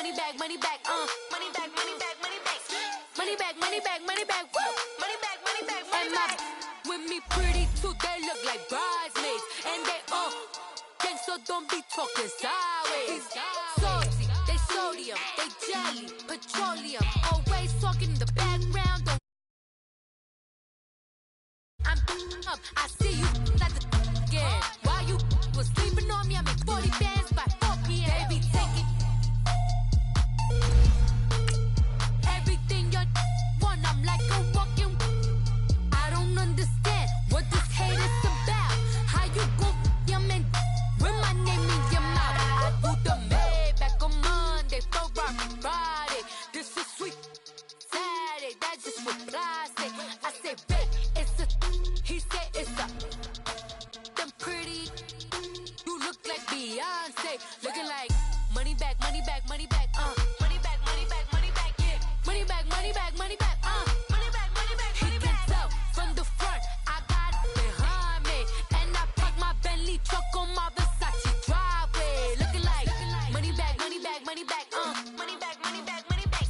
Money back, money back, money back, money back, money back. Money back, money back, money back, woo. Money back, money back, money back. With me pretty too, they look like bridesmaids. And they gang, so don't be talking sideways. Salty, they sodium, they jelly, petroleum. Always talking in the background. I'm up, I see you like the again. While you was sleeping on me, I make 40 bands by 4 p.m. They be taking everything you want. I'm like a walking. I don't understand what this hate is about. How you go your man with my name in your mouth? I do the Maybach on Monday, Ferrari Friday. This is sweet Saturday, that's just what I say. I say, babe, it's a. He said it's a. Them pretty. You look like Beyonce, looking like money back, money back, money back, money back, money back, money back, yeah. Money back, money back, money back, money back, money back, money back. He can tell from the front, I got it behind me, and I park my Bentley truck on my Versace driveway, looking like money back, money back, money back, money back, money back, money back,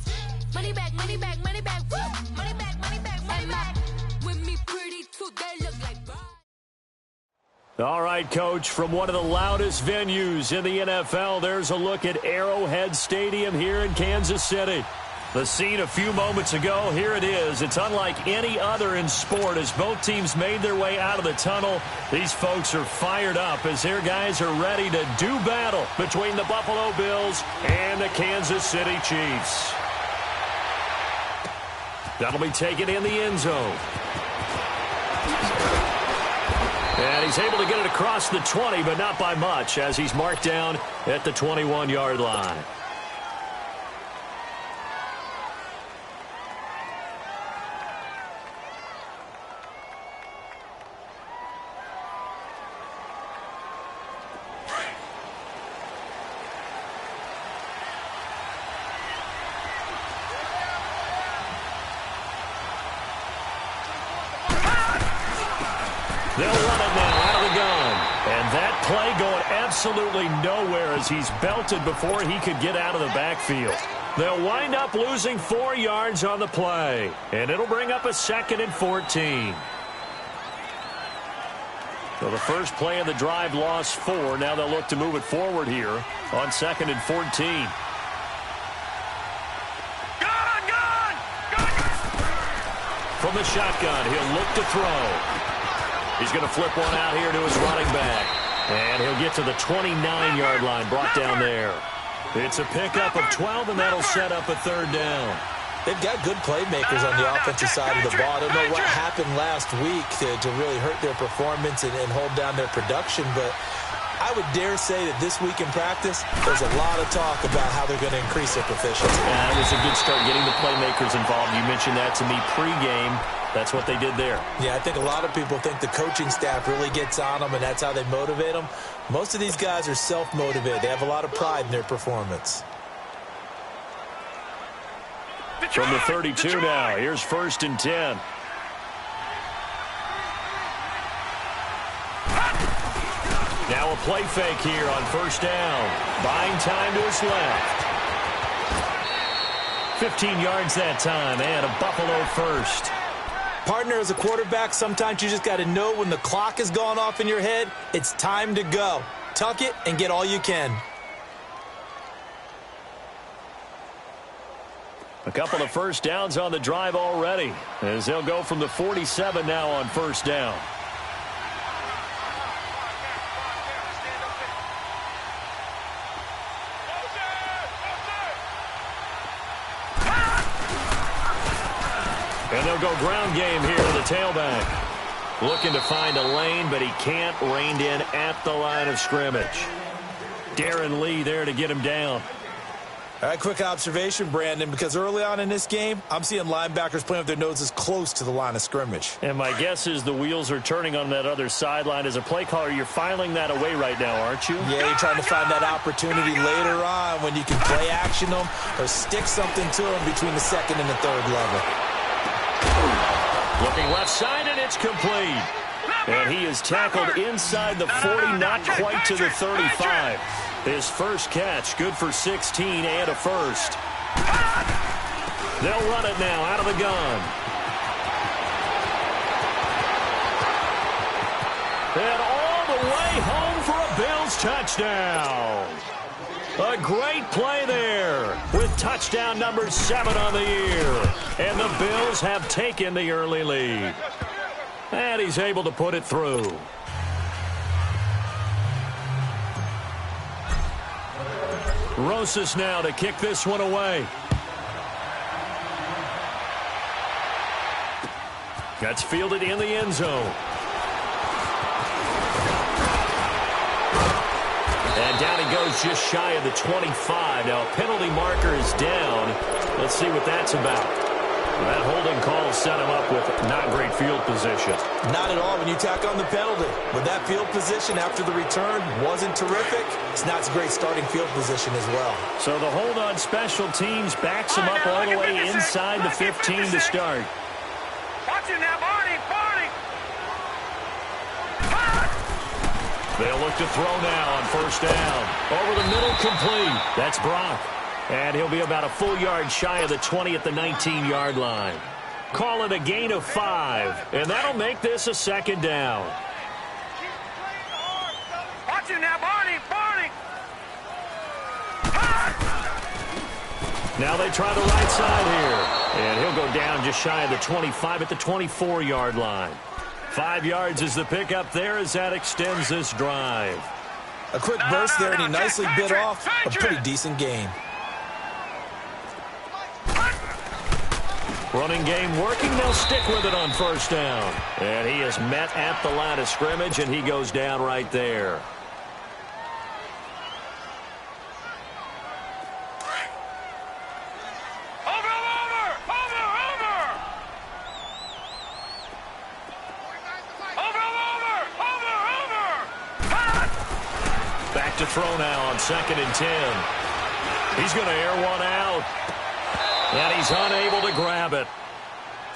money back, money back, money back, woo. Money back, money back, money back. With me pretty too, they look like bride. All right, Coach, from one of the loudest venues in the NFL, there's a look at Arrowhead Stadium here in Kansas City. The scene a few moments ago, here it is. It's unlike any other in sport as both teams made their way out of the tunnel. These folks are fired up as their guys are ready to do battle between the Buffalo Bills and the Kansas City Chiefs. That'll be taken in the end zone. And he's able to get it across the 20, but not by much, as he's marked down at the 21-yard line. They'll run it now out of the gun. And that play going absolutely nowhere as he's belted before he could get out of the backfield. They'll wind up losing 4 yards on the play. And it'll bring up a 2nd and 14. So the first play of the drive lost 4. Now they'll look to move it forward here on 2nd and 14. From the shotgun, he'll look to throw. He's going to flip one out here to his running back. And he'll get to the 29-yard line, brought down there. It's a pickup of 12, and that'll set up a 3rd down. They've got good playmakers on the offensive side of the ball. I don't know what happened last week to really hurt their performance and hold down their production, but I would dare say that this week in practice, there's a lot of talk about how they're going to increase their proficiency. It was a good start getting the playmakers involved. You mentioned that to me pregame. That's what they did there. Yeah, I think a lot of people think the coaching staff really gets on them, and that's how they motivate them. Most of these guys are self-motivated. They have a lot of pride in their performance. From the 32 now, here's 1st and 10. Now a play fake here on 1st down. Buying time to his left. 15 yards that time, and a Buffalo 1st. Partner, as a quarterback, sometimes you just got to know when the clock has gone off in your head, it's time to go. Tuck it and get all you can. A couple of 1st downs on the drive already, as they'll go from the 47 now on 1st down. And they'll go ground game here to the tailback. Looking to find a lane, but he can't. Reined in at the line of scrimmage. Darren Lee there to get him down. All right, quick observation, Brandon, because early on in this game, I'm seeing linebackers playing with their noses close to the line of scrimmage. And my guess is the wheels are turning on that other sideline. As a play caller, you're filing that away right now, aren't you? Yeah, you're trying to find that opportunity later on when you can play action them or stick something to them between the 2nd and the 3rd level. Looking left side, and it's complete. And he is tackled inside the 40, not quite to the 35. His first catch, good for 16 and a first. They'll run it now out of the gun. And all the way home for a Bills touchdown. A great play there with touchdown number 7 on the year. And the Bills have taken the early lead. And he's able to put it through. Rosas now to kick this one away. That's fielded in the end zone. And down he goes just shy of the 25. Now a penalty marker is down. Let's see what that's about. That holding call set him up with not great field position. Not at all when you tack on the penalty. But that field position after the return wasn't terrific. It's not a great starting field position as well. So the hold on special teams backs him up all the way inside the 15 to start. Watch it now, Barney. They'll look to throw now on first down. Over the middle, complete. That's Brock. And he'll be about a full yard shy of the 20 at the 19-yard line. Call it a gain of 5, and that'll make this a second down. Watch it now, Barney. Now they try the right side here. And he'll go down just shy of the 25 at the 24-yard line. 5 yards is the pickup there as that extends this drive. A quick burst there, and he nicely bit off a pretty decent gain. Running game working. They'll stick with it on first down. And he is met at the line of scrimmage, and he goes down right there. Back to throw now on 2nd and 10. He's going to air one out. And he's unable to grab it.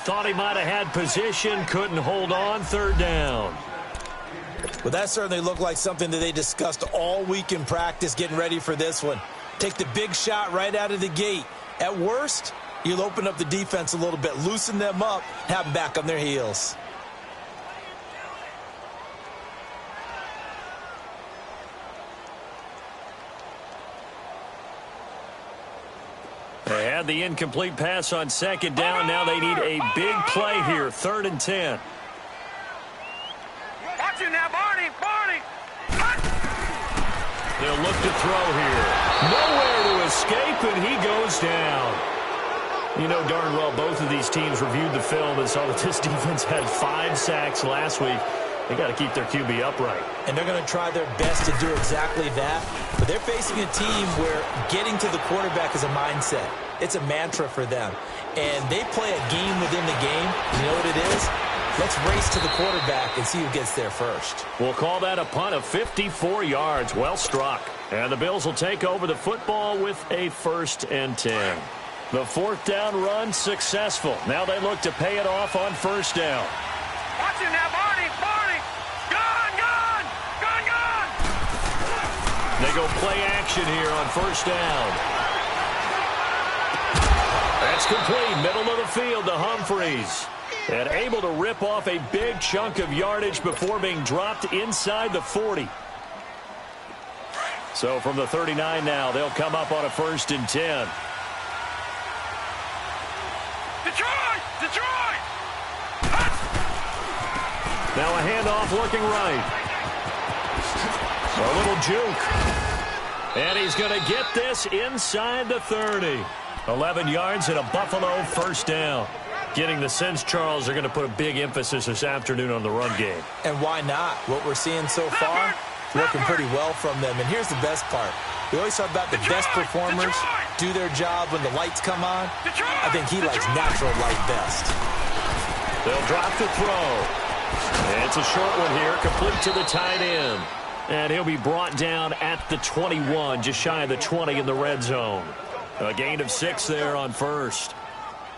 Thought he might have had position, couldn't hold on, 3rd down. Well, that certainly looked like something that they discussed all week in practice getting ready for this one. Take the big shot right out of the gate. At worst, you'll open up the defense a little bit, loosen them up, have them back on their heels. They had the incomplete pass on 2nd down. Now they need a big play here, 3rd and 10. Watch it now, Barney. They'll look to throw here. Nowhere to escape, and he goes down. You know darn well both of these teams reviewed the film and saw that this defense had 5 sacks last week. They got to keep their QB upright. And they're going to try their best to do exactly that. But they're facing a team where getting to the quarterback is a mindset. It's a mantra for them. And they play a game within the game. You know what it is? Let's race to the quarterback and see who gets there first. We'll call that a punt of 54 yards. Well struck. And the Bills will take over the football with a 1st and 10. The 4th down run successful. Now they look to pay it off on 1st down. Watch it now, Barney. They go play action here on 1st down. That's complete. Middle of the field to Humphreys. And able to rip off a big chunk of yardage before being dropped inside the 40. So from the 39 now, they'll come up on a 1st and 10. Detroit! Now a handoff looking right. A little juke. And he's going to get this inside the 30. 11 yards and a Buffalo 1st down. Getting the sense, Charles, they're going to put a big emphasis this afternoon on the run game. And why not? What we're seeing so far, working pretty well from them. And here's the best part. We always talk about the best performers do their job when the lights come on. I think he likes natural light best. They'll drop the throw. And it's a short one here, complete to the tight end. And he'll be brought down at the 21, just shy of the 20 in the red zone. A gain of 6 there on 1st.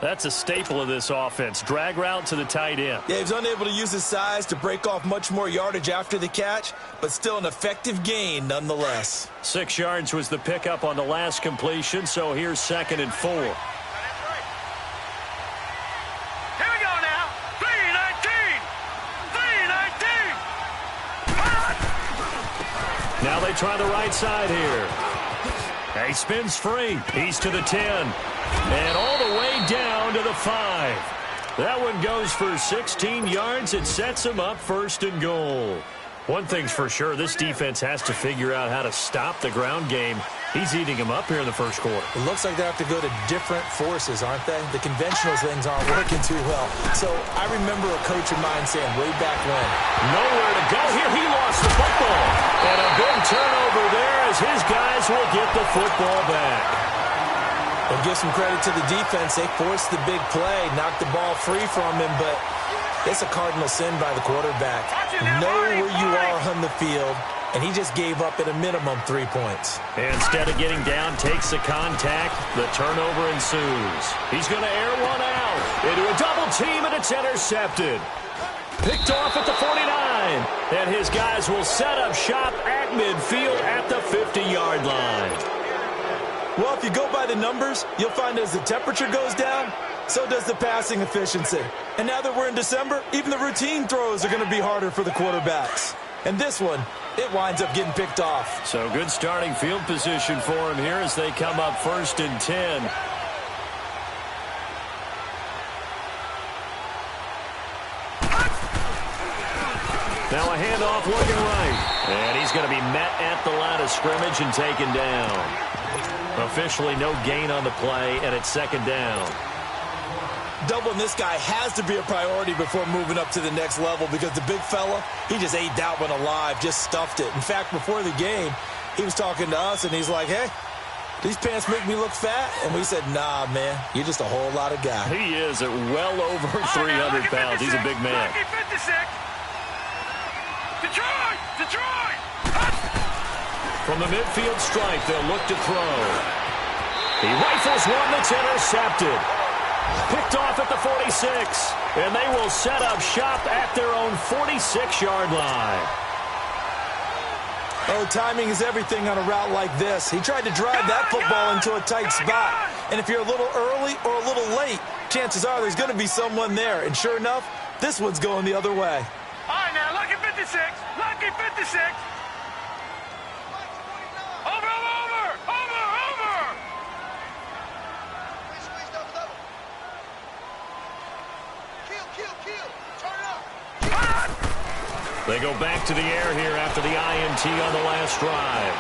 That's a staple of this offense. Drag route to the tight end. Yeah, he was unable to use his size to break off much more yardage after the catch, but still an effective gain nonetheless. 6 yards was the pickup on the last completion, so here's 2nd and 4. Here we go now. 3-19. 3-19. Now they try the right side here. He spins free. He's to the 10. And all the way down to the 5. That one goes for 16 yards. It sets him up 1st and goal. One thing's for sure, this defense has to figure out how to stop the ground game. He's eating him up here in the 1st quarter. It looks like they have to go to different forces, aren't they? The conventional things aren't working too well. So I remember a coach of mine saying way back when, nowhere to go here. He lost the football. And a big turnover there as his guys will get the football back. We'll give some credit to the defense. They forced the big play, knocked the ball free from him, but it's a cardinal sin by the quarterback. Know where you are on the field, and he just gave up at a minimum 3 points. Instead of getting down, takes the contact. The turnover ensues. He's going to air one out into a double team, and it's intercepted. Picked off at the 49, and his guys will set up shop at midfield at the 50-yard line. Well, if you go by the numbers, you'll find as the temperature goes down, so does the passing efficiency. And now that we're in December, even the routine throws are going to be harder for the quarterbacks. And this one, it winds up getting picked off. So good starting field position for him here as they come up 1st and 10. Now a handoff looking right. And he's going to be met at the line of scrimmage and taken down. Officially no gain on the play, and it's 2nd down. Doubling this guy has to be a priority before moving up to the next level because the big fella, he just ate that one alive, just stuffed it. In fact, before the game, he was talking to us, and he's like, hey, these pants make me look fat? And we said, nah, man, you're just a whole lot of guy. He is at well over 300 pounds. He's a big man. Detroit! From the midfield stripe, they'll look to throw. He rifles one that's intercepted. Picked off at the 46. And they will set up shop at their own 46-yard line. Oh, timing is everything on a route like this. He tried to drive that football into a tight spot. And if you're a little early or a little late, chances are there's going to be someone there. And sure enough, this one's going the other way. All right, now, lucky 56. Lucky 56. Over. Kill. Turn up. They go back to the air here after the INT on the last drive.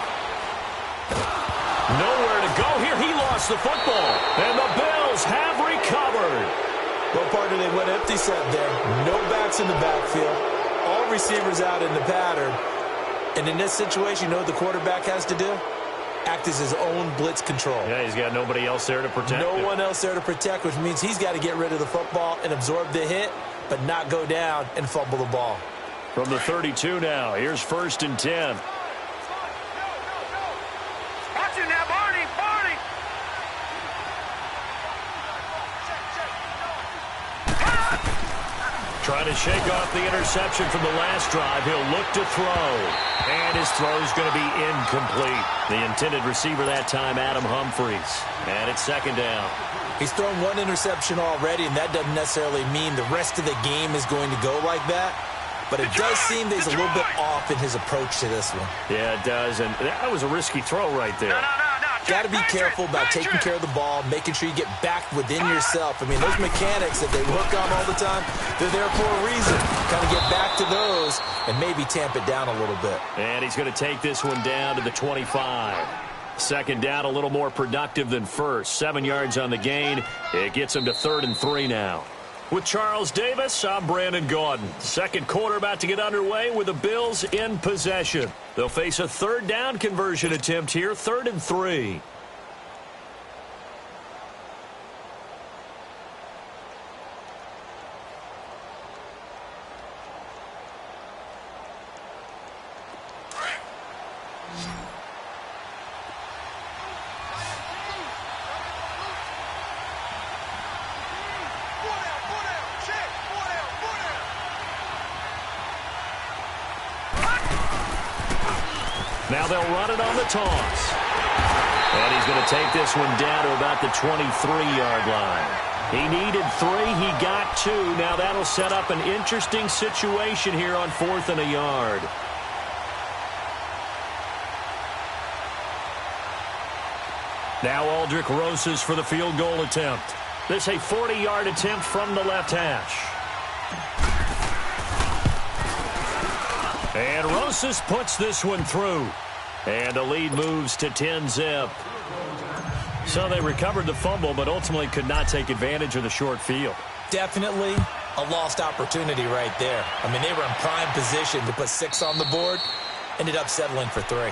Nowhere to go here. He lost the football. And the Bills have recovered. Well, partner, they went empty set there. No backs in the backfield. All receivers out in the pattern. And in this situation, you know what the quarterback has to do? Act as his own blitz control. Yeah, he's got nobody else there to protect him. No one else there to protect, which means he's got to get rid of the football and absorb the hit, but not go down and fumble the ball. From the 32 now, here's 1st and 10. Watch it now, Barney. Trying to shake off the interception from the last drive. He'll look to throw. And his throw's going to be incomplete. The intended receiver that time, Adam Humphries. And it's 2nd down. He's thrown one interception already, and that doesn't necessarily mean the rest of the game is going to go like that. But it does seem that he's a little bit off in his approach to this one. Yeah, it does. And that was a risky throw right there. No. Got to be careful about taking care of the ball, making sure you get back within yourself. I mean, those mechanics that they work on all the time, they're there for a reason. Kind of get back to those and maybe tamp it down a little bit. And he's going to take this one down to the 25. 2nd down, a little more productive than first. 7 yards on the gain. It gets him to 3rd and 3 now. With Charles Davis, I'm Brandon Gaudin. 2nd quarter about to get underway with the Bills in possession. They'll face a 3rd down conversion attempt here, 3rd and 3. Now they'll run it on the toss. And he's going to take this one down to about the 23-yard line. He needed 3. He got 2. Now that'll set up an interesting situation here on 4th and a yard. Now Aldrich Rosas for the field goal attempt. This a 40-yard attempt from the left hash. And Rosas puts this one through. And the lead moves to 10-zip. So they recovered the fumble, but ultimately could not take advantage of the short field. Definitely a lost opportunity right there. I mean, they were in prime position to put 6 on the board. Ended up settling for 3.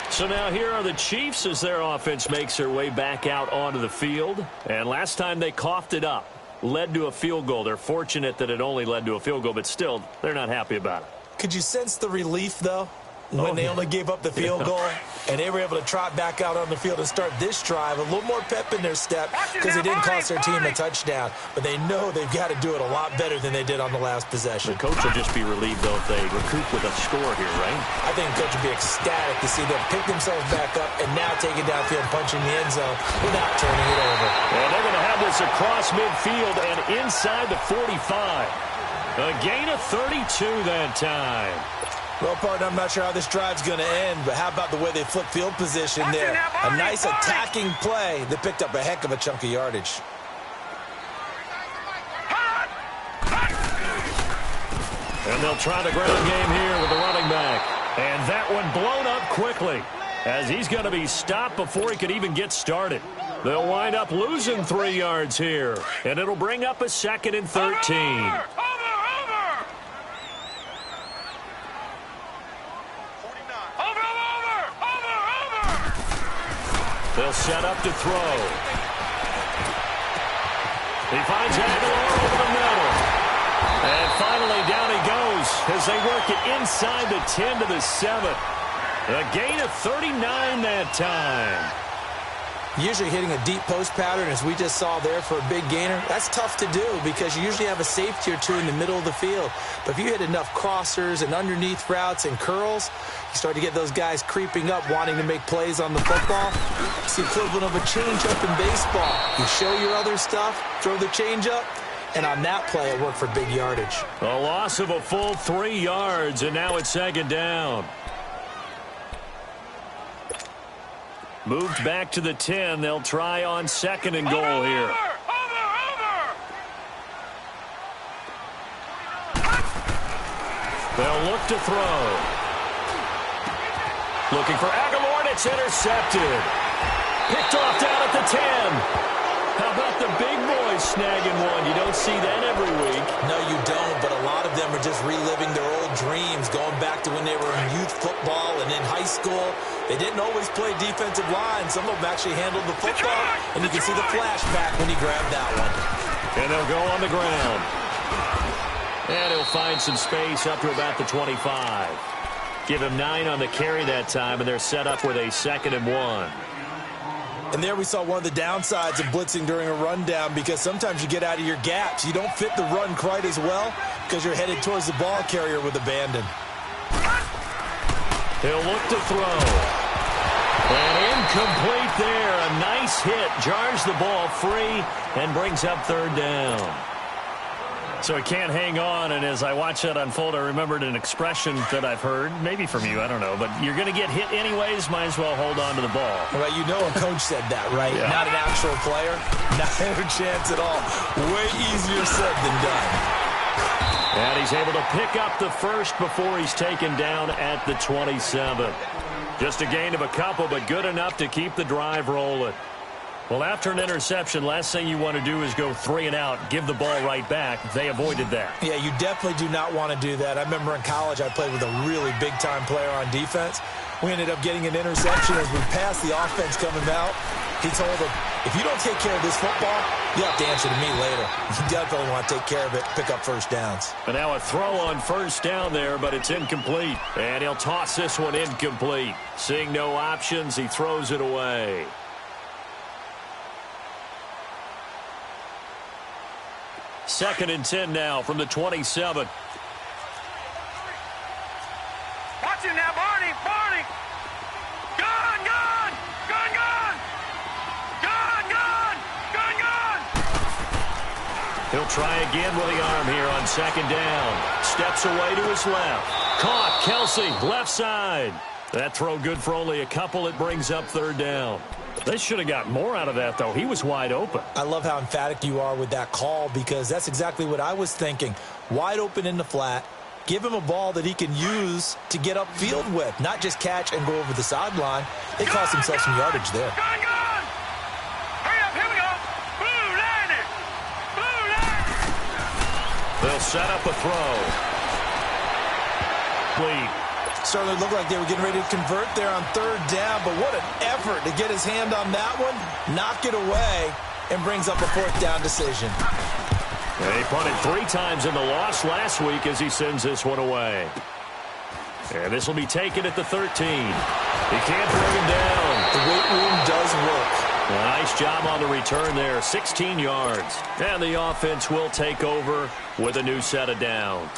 So now here are the Chiefs as their offense makes their way back out onto the field. And last time they coughed it up, led to a field goal. They're fortunate that it only led to a field goal, but still, they're not happy about it. Could you sense the relief, though, when they only gave up the field goal and they were able to trot back out on the field and start this drive? A little more pep in their step because it didn't cost their team a touchdown. But they know they've got to do it a lot better than they did on the last possession. The coach will just be relieved, though, if they recoup with a score here, right? I think the coach will be ecstatic to see them pick themselves back up and now take it downfield and punch in the end zone without turning it over. And they're going to have this across midfield and inside the 45. A gain of 32 that time. Well, partner, I'm not sure how this drive's going to end, but how about the way they flip field position there? A nice attacking play that picked up a heck of a chunk of yardage. And they'll try the ground game here with the running back. And that one blown up quickly as he's going to be stopped before he could even get started. They'll wind up losing 3 yards here, and it'll bring up a 2nd and 13. They'll set up to throw. He finds Aguilar over the middle. And finally down he goes as they work it inside the 10 to the 7. A gain of 39 that time. Usually hitting a deep post pattern, as we just saw there for a big gainer, that's tough to do because you usually have a safety or 2 in the middle of the field. But if you hit enough crossers and underneath routes and curls, you start to get those guys creeping up, wanting to make plays on the football. It's the equivalent of a changeup in baseball. You show your other stuff, throw the changeup, and on that play, it worked for big yardage. A loss of a full 3 yards, and now it's 2nd down. Moved back to the 10. They'll try on 2nd and goal here. They'll look to throw. Looking for Aguilar, and it's intercepted. Picked off down at the 10. How about the big boys snagging one? You don't see that every week. No, you don't, but a lot of them are just reliving their old dreams, going back to when they were in youth football and in high school. They didn't always play defensive line. Some of them actually handled the football, and you can see the flashback when he grabbed that one. And they'll go on the ground. And he'll find some space up to about the 25. Give him 9 on the carry that time, and they're set up with a 2nd and 1. And there we saw one of the downsides of blitzing during a rundown, because sometimes you get out of your gaps. You don't fit the run quite as well because you're headed towards the ball carrier with abandon. He'll look to throw. And incomplete there. A nice hit. Jars the ball free and brings up 3rd down. So he can't hang on, and as I watch that unfold, I remembered an expression that I've heard, maybe from you, I don't know, but you're going to get hit anyways, might as well hold on to the ball. Well, you know a coach said that, right? Yeah. Not an actual player. Not a chance at all. Way easier said than done. And he's able to pick up the 1st before he's taken down at the 27. Just a gain of a couple, but good enough to keep the drive rolling. Well, after an interception, last thing you want to do is go 3 and out, give the ball right back. They avoided that. Yeah, you definitely do not want to do that. I remember in college I played with a really big-time player on defense. We ended up getting an interception as we passed the offense coming out. He told him, if you don't take care of this football, you have to answer to me later. You definitely want to take care of it, pick up 1st downs. And now a throw on 1st down there, but it's incomplete. And he'll toss this one incomplete. Seeing no options, he throws it away. Second and 10 now from the 27. Watch him now, Barney. He'll try again with the arm here on second down. Steps away to his left. Caught. Kelsey, left side. That throw good for only a couple. It brings up third down. They should have got more out of that, though. He was wide open. I love how emphatic you are with that call because that's exactly what I was thinking. Wide open in the flat. Give him a ball that he can use to get upfield with, not just catch and go over the sideline. They cost themselves some yardage there. Gone! Hurry up, here we go! Blue line it! Blue line it! They'll set up a throw. Lead. Certainly looked like they were getting ready to convert there on third down, but what an effort to get his hand on that one, knock it away, and brings up a fourth down decision. He punted 3 times in the loss last week as he sends this one away. And this will be taken at the 13. He can't bring him down. The weight room does work. Nice job on the return there, 16 yards. And the offense will take over with a new set of downs.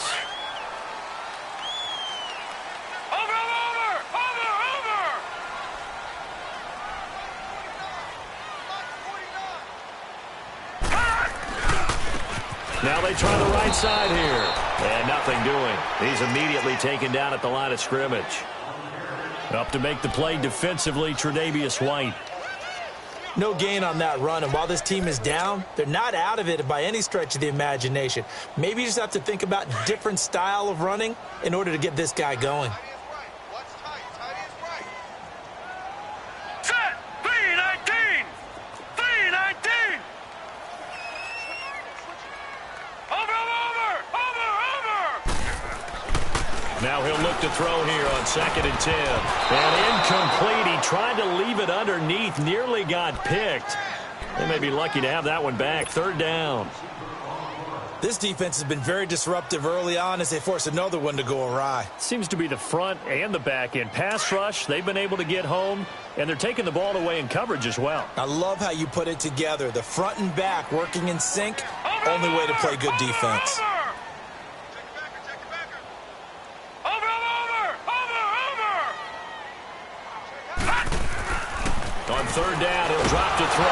Now they try the right side here. And nothing doing. He's immediately taken down at the line of scrimmage. Up to make the play defensively, Tre'Davious White. No gain on that run, and while this team is down, they're not out of it by any stretch of the imagination. Maybe you just have to think about a different style of running in order to get this guy going. Set! 3-19! 3-19! Now he'll look to throw here on 2nd and 10. And incomplete. He tried to leave it underneath. Nearly got picked. They may be lucky to have that one back. 3rd down. This defense has been very disruptive early on as they force another one to go awry. Seems to be the front and the back end. Pass rush, they've been able to get home. And they're taking the ball away in coverage as well. I love how you put it together. The front and back working in sync. Only way to play good defense. On 3rd down, he'll drop to throw.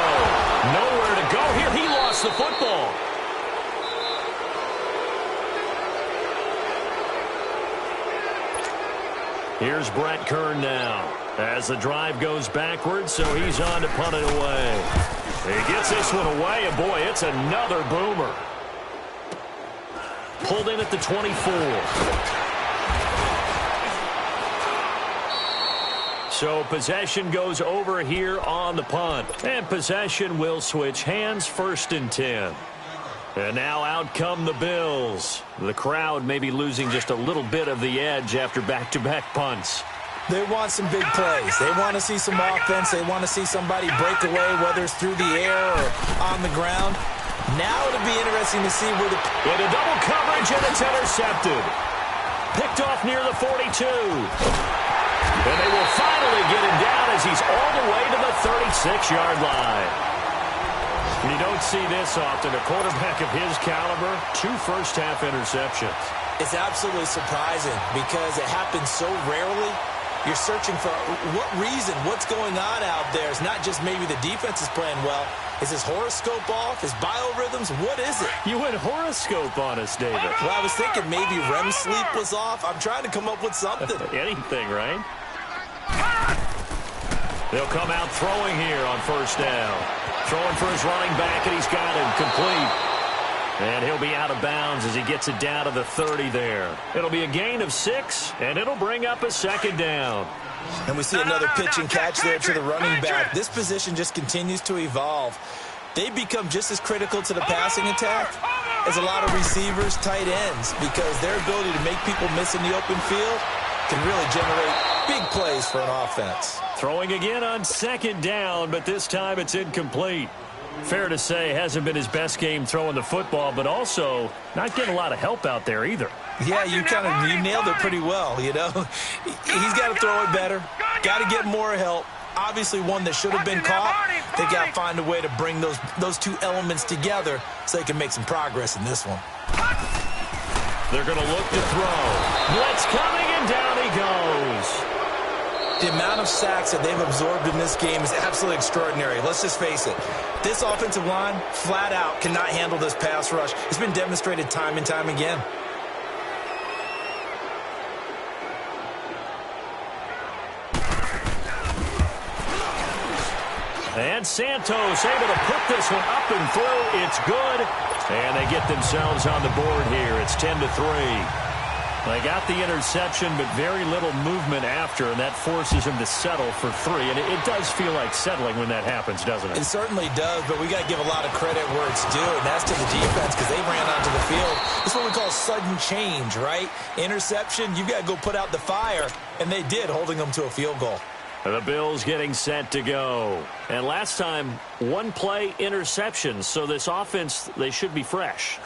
Nowhere to go here. He lost the football. Here's Brett Kern now as the drive goes backwards, so he's on to punt it away. He gets this one away, and boy, it's another boomer. Pulled in at the 24. So possession goes over here on the punt. And possession will switch hands, 1st and 10. And now out come the Bills. The crowd may be losing just a little bit of the edge after back-to-back punts. They want some big plays. They want to see some offense. They want to see somebody break away, whether it's through the air or on the ground. Now it'll be interesting to see where the... Into double coverage, and it's intercepted. Picked off near the 42. And they will finally get him down as he's all the way to the 36-yard line. You don't see this often. A quarterback of his caliber, 2 first-half interceptions. It's absolutely surprising because it happens so rarely. You're searching for what reason, what's going on out there. It's not just maybe the defense is playing well. Is his horoscope off? His biorhythms? What is it? You went horoscope on us, David. Well, I was thinking maybe REM sleep was off. I'm trying to come up with something. Anything, right? They'll come out throwing here on 1st down. Throwing for his running back, and he's got him complete. And he'll be out of bounds as he gets it down to the 30 there. It'll be a gain of 6, and it'll bring up a 2nd down. And we see another pitch and catch there to the running back. This position just continues to evolve. They become just as critical to the passing attack as a lot of receivers, tight ends, because their ability to make people miss in the open field can really generate big plays for an offense. Throwing again on 2nd down, but this time it's incomplete. Fair to say, hasn't been his best game throwing the football, but also not getting a lot of help out there either. Yeah, you nailed it pretty well, you know. He's got to throw it better, got to get more help. Obviously one that should have been caught. They got to find a way to bring those 2 elements together so they can make some progress in this one. They're going to look to throw. Blitz coming, and down he goes. The amount of sacks that they've absorbed in this game is absolutely extraordinary. Let's just face it. This offensive line, flat out, cannot handle this pass rush. It's been demonstrated time and time again. And Santos able to put this one up and through. It's good. And they get themselves on the board here. It's 10-3. They got the interception, but very little movement after, and that forces him to settle for 3. And it does feel like settling when that happens, doesn't it? It certainly does, but we got to give a lot of credit where it's due, and that's to the defense because they ran onto the field. It's what we call sudden change, right? Interception, you've got to go put out the fire, and they did, holding them to a field goal. The Bills getting set to go. And last time, one-play interception. So this offense, they should be fresh.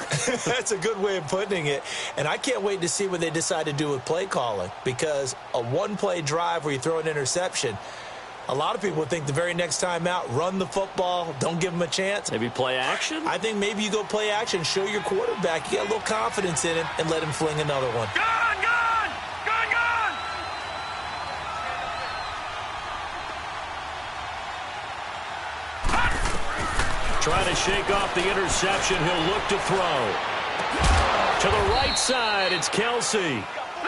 That's a good way of putting it. And I can't wait to see what they decide to do with play calling. Because a one-play drive where you throw an interception, a lot of people would think the very next time out, run the football, don't give them a chance. Maybe play action? I think maybe you go play action, show your quarterback. You got a little confidence in him, and let him fling another one. Trying to shake off the interception. He'll look to throw. To the right side, it's Kelsey.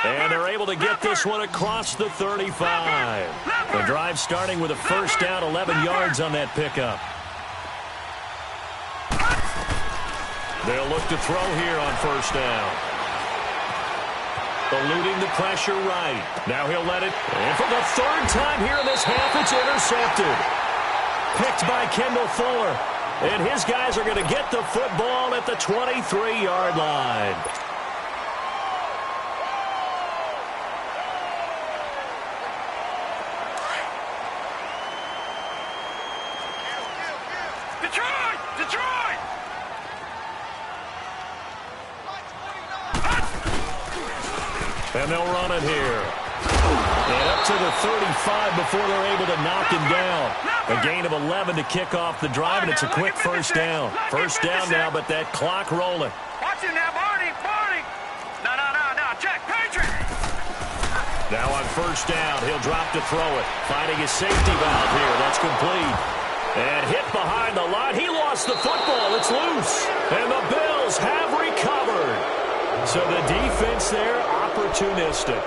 And they're able to get this one across the 35. The drive starting with a first down, 11 yards on that pickup. They'll look to throw here on first down. Eluding the pressure right. Now he'll let it. And for the third time here in this half, it's intercepted. Picked by Kendall Fuller. And his guys are going to get the football at the 23-yard line. Detroit! Detroit! And they'll run it here. And up to the 35 before they're able to knock him down. A gain of 11 to kick off the drive, and it's a quick first down. First down now, but that clock rolling. Watch it now, Barney! Barney! No, check, Patriot! Now on first down, he'll drop to throw it. Finding his safety valve here. That's complete. And hit behind the line. He lost the football. It's loose. And the Bills have recovered. So the defense there, opportunistic.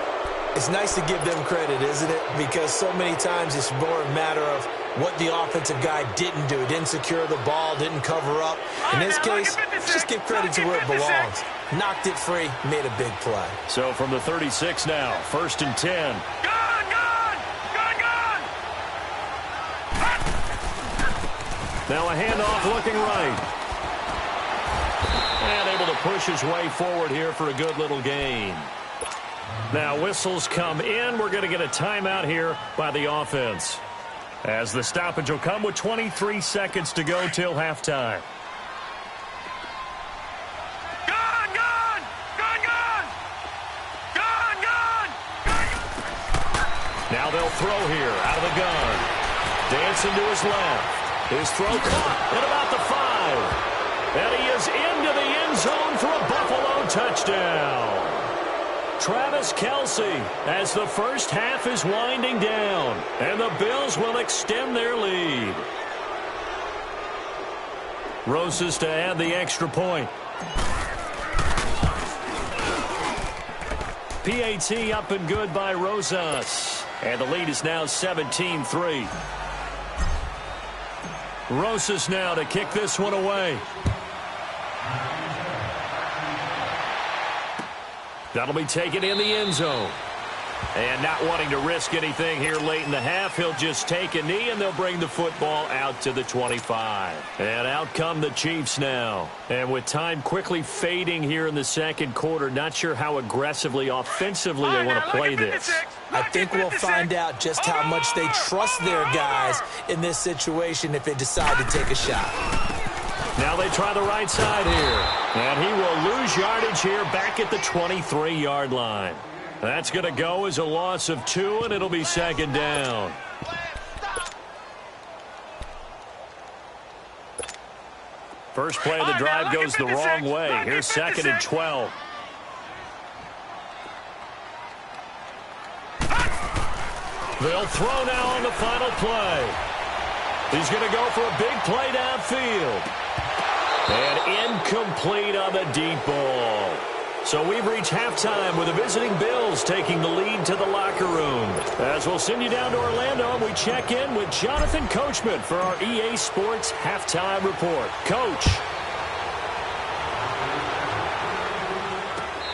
It's nice to give them credit, isn't it? Because so many times it's more a matter of what the offensive guy didn't do. Didn't secure the ball, didn't cover up. In this case, just give credit to where it belongs. Knocked it free, made a big play. So from the 36 now, 1st and 10. Gun! Now a handoff looking right. And able to push his way forward here for a good little gain. Now whistles come in. We're going to get a timeout here by the offense. As the stoppage will come with 23 seconds to go till halftime. Now they'll throw here out of the gun. Dancing to his left. His throw caught at about the 5. And he is into the end zone for a Buffalo touchdown. Travis Kelce as the first half is winding down. And the Bills will extend their lead. Rosas to add the extra point. PAT up and good by Rosas. And the lead is now 17-3. Rosas now to kick this one away. That'll be taken in the end zone. And not wanting to risk anything here late in the half, he'll just take a knee, and they'll bring the football out to the 25. And out come the Chiefs now. And with time quickly fading here in the second quarter, not sure how aggressively, offensively they want to play this. I think we'll find out just how much they trust their guys in this situation if they decide to take a shot. Now they try the right side here. And he will lose yardage here back at the 23-yard line. That's going to go as a loss of 2, and it'll be second down. First play of the drive goes the wrong way. Here's 2nd and 12. They'll throw now on the final play. He's going to go for a big play downfield. And incomplete on the deep ball. So we've reached halftime with the visiting Bills taking the lead to the locker room. As we'll send you down to Orlando, and we check in with Jonathan Coachman for our EA Sports Halftime Report. Coach.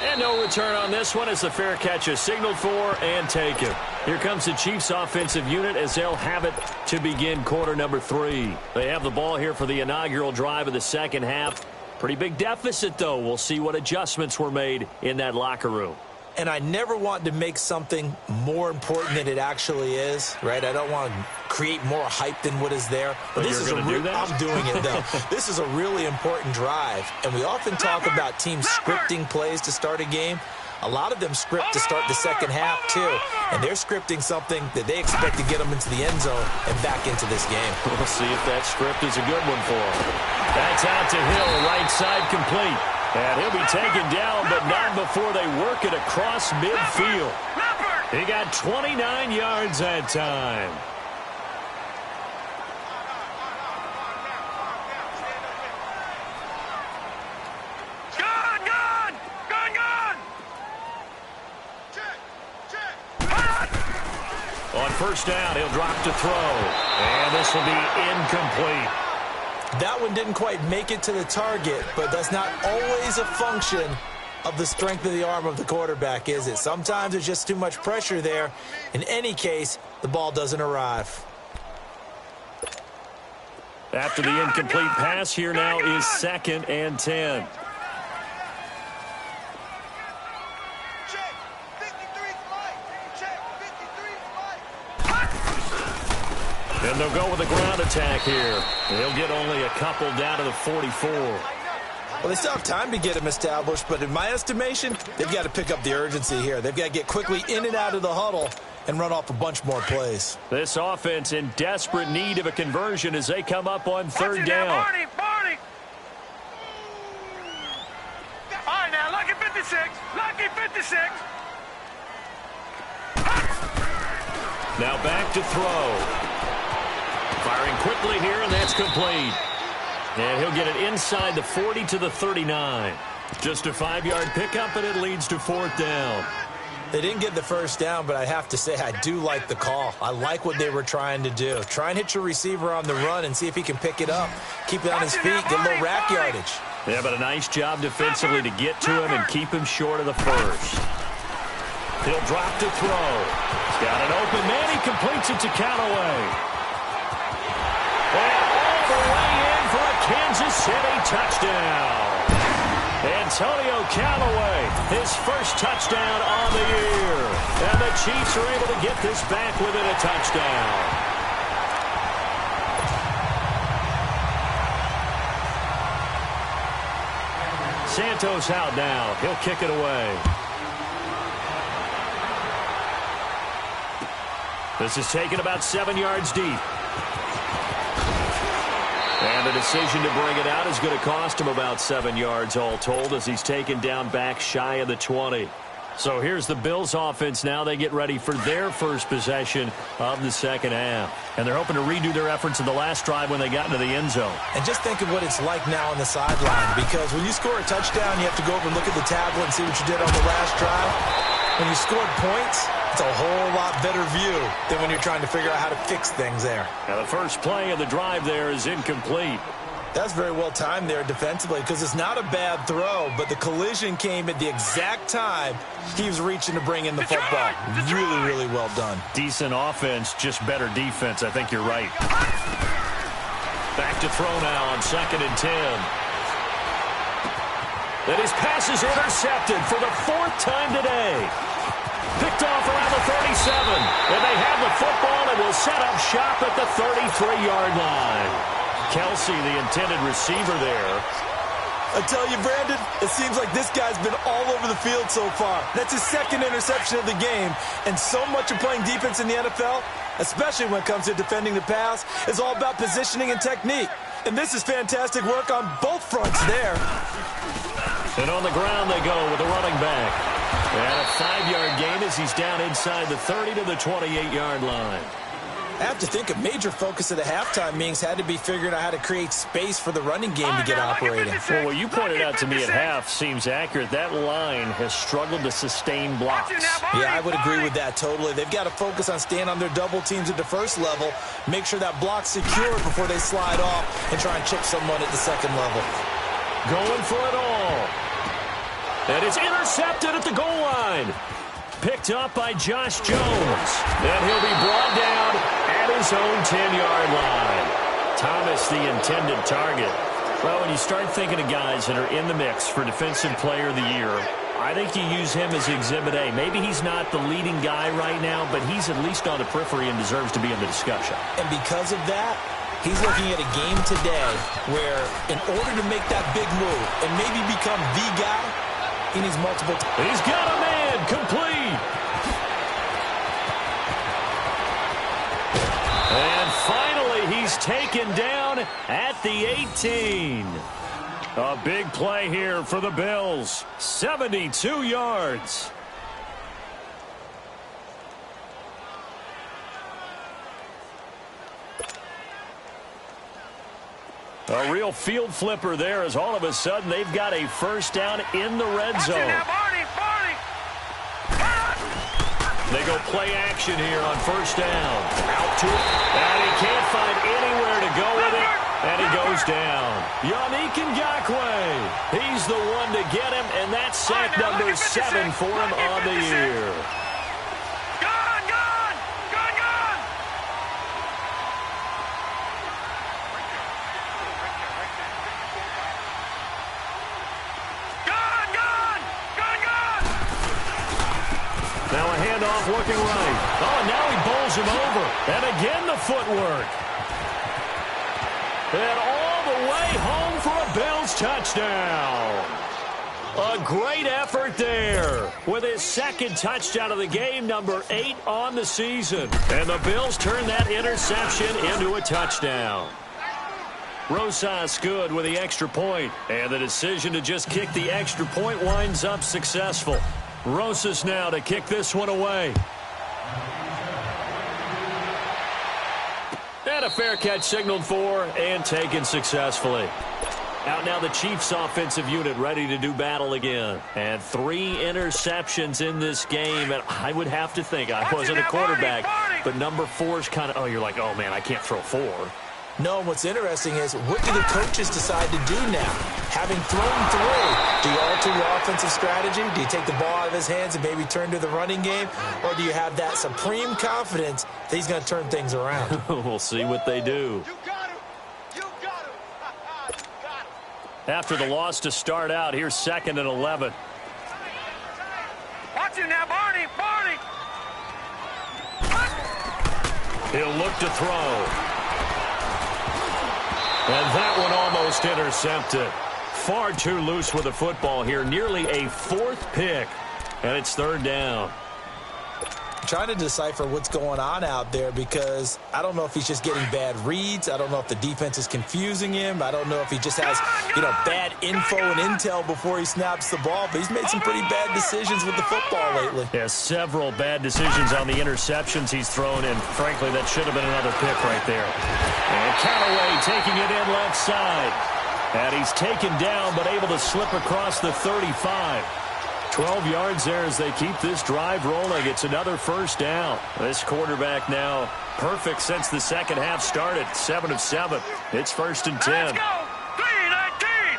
And no return on this one as the fair catch is signaled for and taken. Here comes the Chiefs offensive unit as they'll have it to begin quarter number 3. They have the ball here for the inaugural drive of the second half. Pretty big deficit, though. We'll see what adjustments were made in that locker room. And I never want to make something more important than it actually is, right? I don't want to create more hype than what is there. But this is I'm doing it, though. This is a really important drive. And we often talk about teams scripting plays to start a game. A lot of them script to start the second half, too. And they're scripting something that they expect to get them into the end zone and back into this game. We'll see if that script is a good one for them. That's out to Hill, right side complete. And he'll be taken down, but not before they work it across midfield. He got 29 yards that time. On first down, he'll drop to throw. And this will be incomplete. That one didn't quite make it to the target, but that's not always a function of the strength of the arm of the quarterback, is it? Sometimes there's just too much pressure there. In any case, the ball doesn't arrive. After the incomplete pass, here now is 2nd and 10. And they'll go with a ground attack here. They'll get only a couple down to the 44. Well, they still have time to get them established, but in my estimation, they've got to pick up the urgency here. They've got to get quickly in and out of the huddle and run off a bunch more plays. This offense in desperate need of a conversion as they come up on third down. Barney. All right, now, lucky 56. Lucky 56. Now back to throw. Firing quickly here, and that's complete. And he'll get it inside the 40 to the 39. Just a 5-yard pickup, and it leads to 4th down. They didn't get the first down, but I have to say I do like the call. I like what they were trying to do. Try and hit your receiver on the run and see if he can pick it up. Keep it on his feet, get a little rack yardage. Yeah, but a nice job defensively to get to him and keep him short of the first. He'll drop to throw. He's got an open man. He completes it to Callaway. And all the way in for a Kansas City touchdown. Antonio Callaway, his first touchdown on the year. And the Chiefs are able to get this back within a touchdown. Santos out now. He'll kick it away. This is taken about 7 yards deep. And the decision to bring it out is going to cost him about 7 yards all told as he's taken down back shy of the 20. So here's the Bills offense now. They get ready for their first possession of the second half. And they're hoping to redo their efforts in the last drive when they got into the end zone. And just think of what it's like now on the sideline, because when you score a touchdown, you have to go over and look at the tablet and see what you did on the last drive. When you scored points, it's a whole lot better view than when you're trying to figure out how to fix things there. Now the first play of the drive there is incomplete. That's very well timed there defensively, because it's not a bad throw, but the collision came at the exact time he was reaching to bring in the football. Really, really well done. Decent offense, just better defense. I think you're right. Back to throw now on 2nd and 10. And his pass is intercepted for the 4th time today. Picked off around the 37. And they have the football and will set up shop at the 33-yard line. Kelsey, the intended receiver there. I tell you, Brandon, it seems like this guy's been all over the field so far. That's his 2nd interception of the game. And so much of playing defense in the NFL, especially when it comes to defending the pass, is all about positioning and technique. And this is fantastic work on both fronts there. And on the ground they go with the running back. And a 5-yard gain as he's down inside the 30 to the 28-yard line. I have to think a major focus of the halftime meetings had to be figuring out how to create space for the running game to get operating. Well, what you pointed out to me at half seems accurate. That line has struggled to sustain blocks. Yeah, I would agree with that totally. They've got to focus on staying on their double teams at the first level, make sure that block's secured before they slide off and try and chip someone at the second level. Going for it all. And it's intercepted at the goal line. Picked up by Josh Jones. And he'll be brought down at his own 10-yard line. Thomas, the intended target. Well, when you start thinking of guys that are in the mix for Defensive Player of the Year, I think you use him as Exhibit A. Maybe he's not the leading guy right now, but he's at least on the periphery and deserves to be in the discussion. And because of that, he's looking at a game today where in order to make that big move and maybe become the guy, he needs multiple times. He's got a man complete. And finally, he's taken down at the 18. A big play here for the Bills. 72 yards. A real field flipper there as all of a sudden they've got a first down in the red zone. They go play action here on first down. Out to it. And he can't find anywhere to go with it. And he goes down. Yannick Ngakoue. He's the one to get him, and that's sack number 7 for him on the year. Now a handoff looking right. Oh, and now he bowls him over. And again the footwork. And all the way home for a Bills touchdown. A great effort there with his second touchdown of the game, number 8 on the season. And the Bills turn that interception into a touchdown. Rosas good with the extra point. And the decision to just kick the extra point winds up successful. Rosas now to kick this one away. And a fair catch signaled for and taken successfully. Out now the Chiefs offensive unit ready to do battle again. And 3 interceptions in this game. And I would have to think, I wasn't a quarterback, but number 4's kind of, oh, you're like, oh, man, I can't throw 4. No, what's interesting is what do the coaches decide to do now? Having thrown 3, do you alter your offensive strategy? Do you take the ball out of his hands and maybe turn to the running game? Or do you have that supreme confidence that he's going to turn things around? We'll see what they do. You got him. You got him. Got him. After the loss to start out, here's 2nd and 11. Watch him now, Barney. Barney. He'll look to throw. And that one almost intercepted. Far too loose with the football here. Nearly a 4th pick. And it's 3rd down. I'm trying to decipher what's going on out there because I don't know if he's just getting bad reads. I don't know if the defense is confusing him. I don't know if he just has, bad info and intel before he snaps the ball. But he's made some pretty bad decisions with the football lately. Yeah, several bad decisions on the interceptions he's thrown, and frankly, that should have been another pick right there. And Callaway taking it in left side. And he's taken down, but able to slip across the 35. 12 yards there as they keep this drive rolling. It's another first down. This quarterback now perfect since the second half started. 7 of 7. It's 1st and 10. Let's go. 3-19.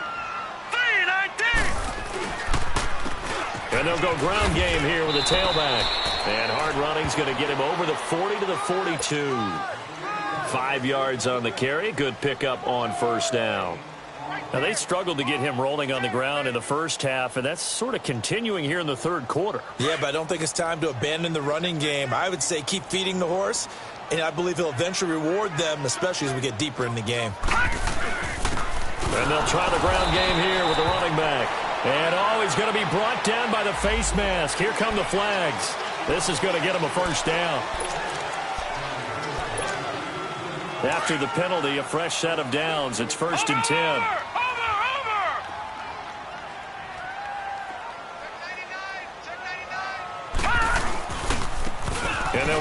3-19. And they'll go ground game here with a tailback. And hard running's going to get him over the 40 to the 42. 5 yards on the carry. Good pickup on first down. Now, they struggled to get him rolling on the ground in the first half, and that's sort of continuing here in the 3rd quarter. Yeah, but I don't think it's time to abandon the running game. I would say keep feeding the horse, and I believe he'll eventually reward them, especially as we get deeper in the game. And they'll try the ground game here with the running back. And, he's going to be brought down by the face mask. Here come the flags. This is going to get him a first down. After the penalty, a fresh set of downs. It's 1st and 10.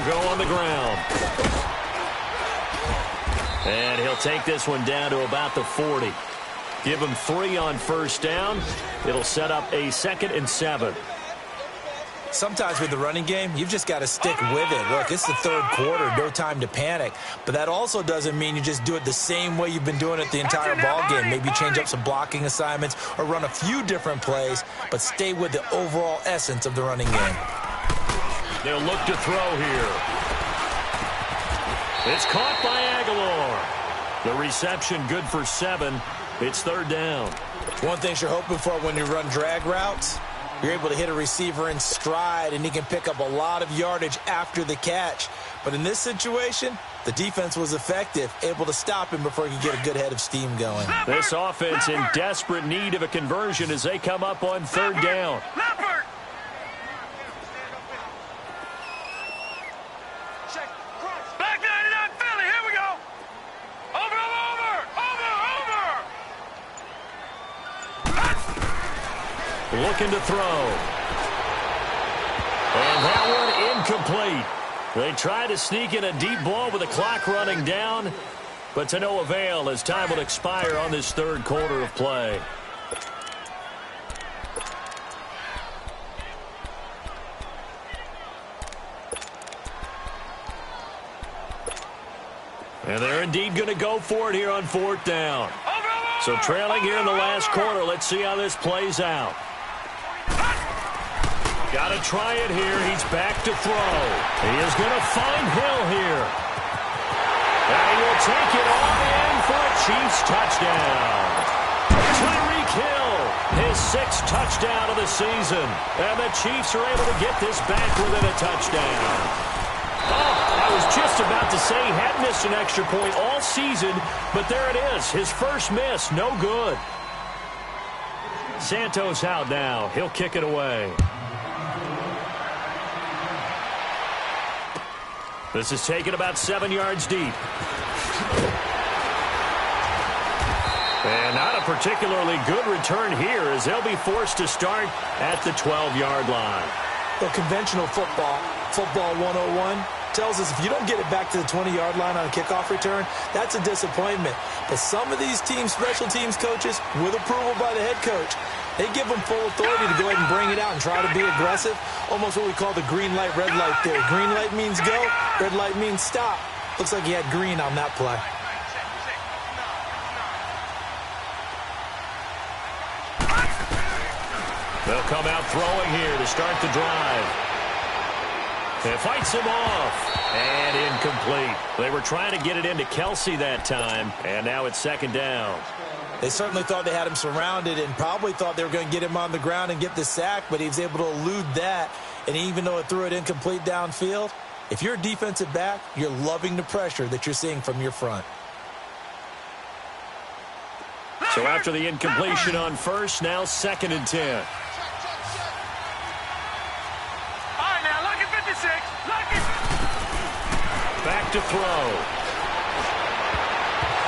go on the ground. And he'll take this one down to about the 40. Give him 3 on first down. It'll set up a 2nd and 7. Sometimes with the running game, you've just got to stick with it. Look, it's the 3rd quarter, no time to panic. But that also doesn't mean you just do it the same way you've been doing it the entire ball game. Maybe change up some blocking assignments or run a few different plays, but stay with the overall essence of the running game. They'll look to throw here. It's caught by Aguilar. The reception good for 7. It's 3rd down. One thing you're hoping for when you run drag routes, you're able to hit a receiver in stride, and he can pick up a lot of yardage after the catch. But in this situation, the defense was effective, able to stop him before he could get a good head of steam going. This offense in desperate need of a conversion as they come up on 3rd down. Back 99 Philly, here we go. Over. Looking to throw. And that one incomplete. They try to sneak in a deep ball with the clock running down, but to no avail as time will expire on this 3rd quarter of play. And they're indeed going to go for it here on 4th down. So trailing here in the last quarter, let's see how this plays out. Got to try it here. He's back to throw. He is going to find Hill here. And he will take it all in for a Chiefs touchdown. Tyreek Hill, his 6th touchdown of the season. And the Chiefs are able to get this back within a touchdown. Oh, I was just about to say he had missed an extra point all season, but there it is. His first miss, no good. Santos out now. He'll kick it away. This is taken about 7 yards deep. And not a particularly good return here as they'll be forced to start at the 12-yard line. Well, conventional football 101, tells us if you don't get it back to the 20-yard line on a kickoff return, that's a disappointment. But some of these teams, special teams coaches, with approval by the head coach, they give them full authority to go ahead and bring it out and try to be aggressive. Almost what we call the green light, red light theory. Green light means go, red light means stop. Looks like he had green on that play. They'll come out throwing here to start the drive. It fights him off. And incomplete. They were trying to get it into Kelsey that time, and now it's 2nd down. They certainly thought they had him surrounded and probably thought they were going to get him on the ground and get the sack, but he was able to elude that. And even though it threw it incomplete downfield, if you're a defensive back, you're loving the pressure that you're seeing from your front. So after the incompletion on first, now 2nd and 10. All right, now, look at 56. Look at... Back to throw.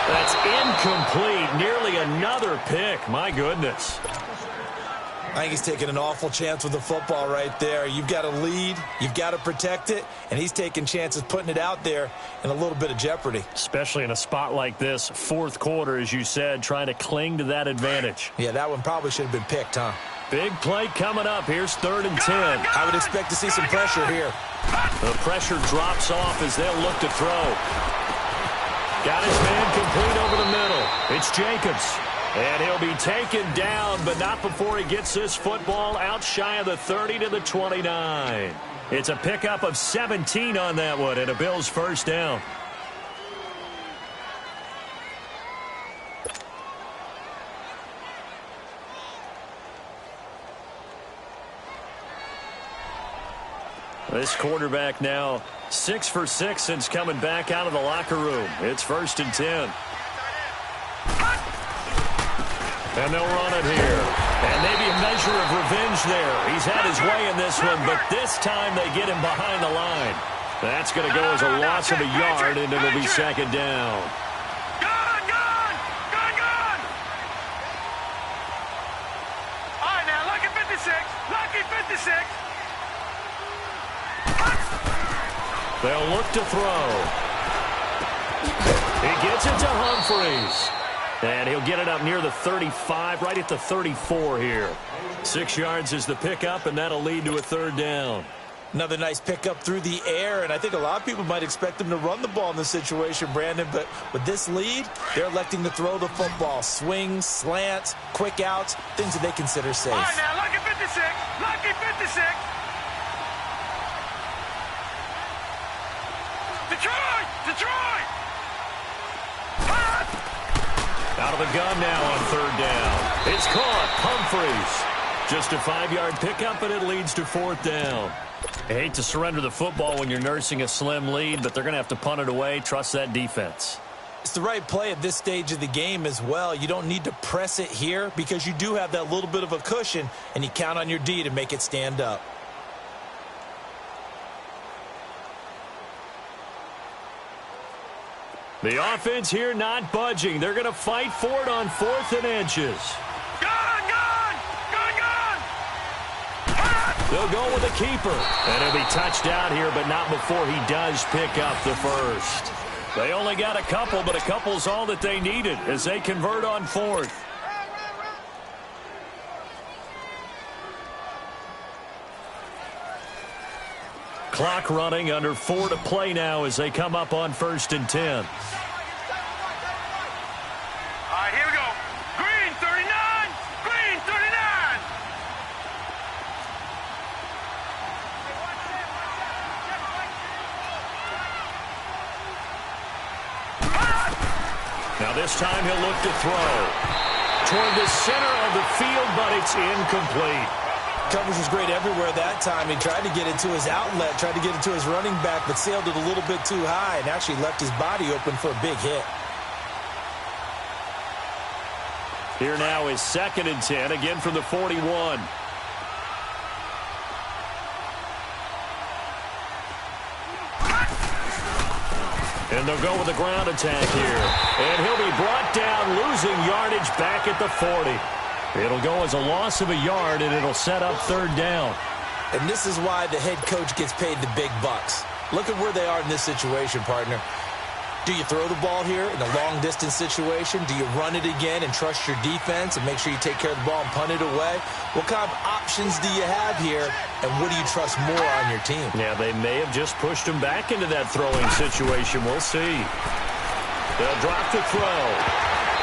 That's incomplete. Nearly another pick. My goodness. I think he's taking an awful chance with the football right there. You've got to lead. You've got to protect it. And he's taking chances putting it out there in a little bit of jeopardy. Especially in a spot like this, 4th quarter, as you said, trying to cling to that advantage. Yeah, that one probably should have been picked, huh? Big play coming up. Here's 3rd and 10. I would expect to see some pressure here. The pressure drops off as they'll look to throw. Got his man complete over the middle. It's Jacobs. And he'll be taken down, but not before he gets this football out shy of the 30 to the 29. It's a pickup of 17 on that one, and a Bills 1st down. This quarterback now 6 for 6 since coming back out of the locker room. It's 1st and 10. And they'll run it here. And maybe a measure of revenge there. He's had his way in this one, but this time they get him behind the line. That's going to go as a loss of a yard, and it'll be 2nd down. Gone! All right, now, look at 56. Lucky 56. They'll look to throw. He gets it to Humphries. And he'll get it up near the 35, right at the 34 here. 6 yards is the pickup, and that'll lead to a third down. Another nice pickup through the air, and I think a lot of people might expect him to run the ball in this situation, Brandon, but with this lead, they're electing to throw the football. Swings, slants, quick outs, things that they consider safe. All right, now, lucky 56. Lucky 56. Detroit! Detroit! Out of the gun now on third down. It's caught. Humphries. Just a 5-yard pickup, and it leads to fourth down. I hate to surrender the football when you're nursing a slim lead, but they're going to have to punt it away. Trust that defense. It's the right play at this stage of the game as well. You don't need to press it here because you do have that little bit of a cushion, and you count on your D to make it stand up. The offense here not budging. They're going to fight for it on 4th and inches. They'll go with a keeper. And he'll be touched out here, but not before he does pick up the first. They only got a couple, but a couple's all that they needed as they convert on 4th. Clock running, under 4 to play now as they come up on 1st and 10. All right, here we go. Green 39. Green 39. Now this time he'll look to throw toward the center of the field, but it's incomplete. Coverage was great everywhere that time. He tried to get it to his outlet, tried to get it to his running back, but sailed it a little bit too high and actually left his body open for a big hit. Here now is 2nd and 10, again from the 41. And they'll go with the ground attack here. And he'll be brought down, losing yardage back at the 40. It'll go as a loss of a yard, and it'll set up third down. And this is why the head coach gets paid the big bucks. Look at where they are in this situation, partner. Do you throw the ball here in a long-distance situation? Do you run it again and trust your defense and make sure you take care of the ball and punt it away? What kind of options do you have here, and what do you trust more on your team? Yeah, they may have just pushed him back into that throwing situation. We'll see. They'll drop the throw.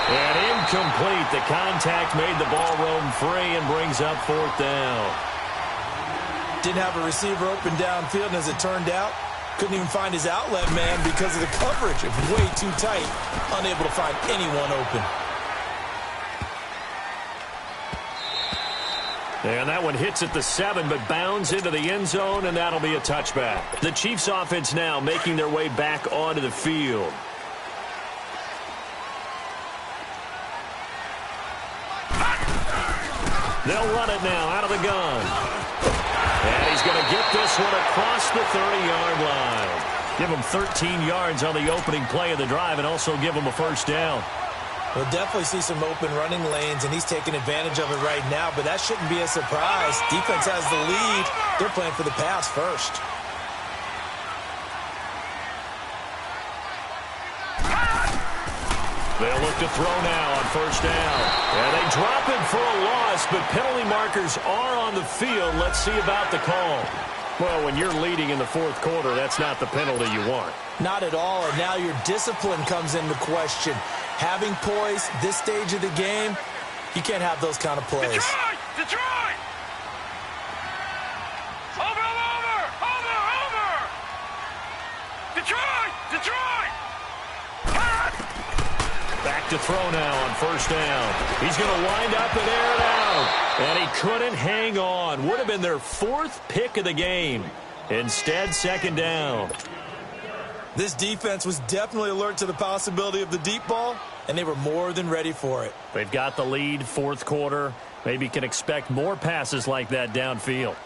And incomplete. The contact made the ball roam free and brings up fourth down. Didn't have a receiver open downfield, and as it turned out, couldn't even find his outlet man because of the coverage. It was way too tight. Unable to find anyone open. And that one hits at the 7, but bounds into the end zone, and that'll be a touchback. The Chiefs offense now making their way back onto the field. They'll run it now out of the gun. And he's going to get this one across the 30-yard line. Give him 13 yards on the opening play of the drive and also give him a first down. We'll definitely see some open running lanes, and he's taking advantage of it right now, but that shouldn't be a surprise. Defense has the lead. They're playing for the pass first. They'll look to throw now on first down. And they drop it for a loss, but penalty markers are on the field. Let's see about the call. Well, when you're leading in the fourth quarter, that's not the penalty you want. Not at all, and now your discipline comes into question. Having poise this stage of the game, you can't have those kind of plays. Detroit! Detroit! Over! Detroit! Detroit! Back to throw now on first down. He's going to wind up and air it out. And he couldn't hang on. Would have been their fourth pick of the game. Instead, second down. This defense was definitely alert to the possibility of the deep ball, and they were more than ready for it. They've got the lead, fourth quarter. Maybe can expect more passes like that downfield.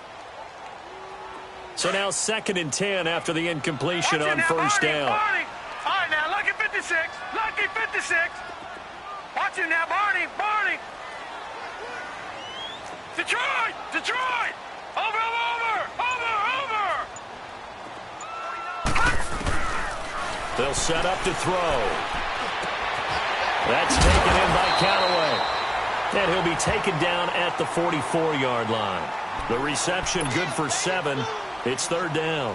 So now 2nd and 10 after the incompletion on first down. Barney. All right, now, lucky 56. Lucky 56. Watch it now, Barney. Detroit! Detroit! Over! They'll set up to throw. That's taken in by Callaway. And he'll be taken down at the 44-yard line. The reception good for 7. It's third down.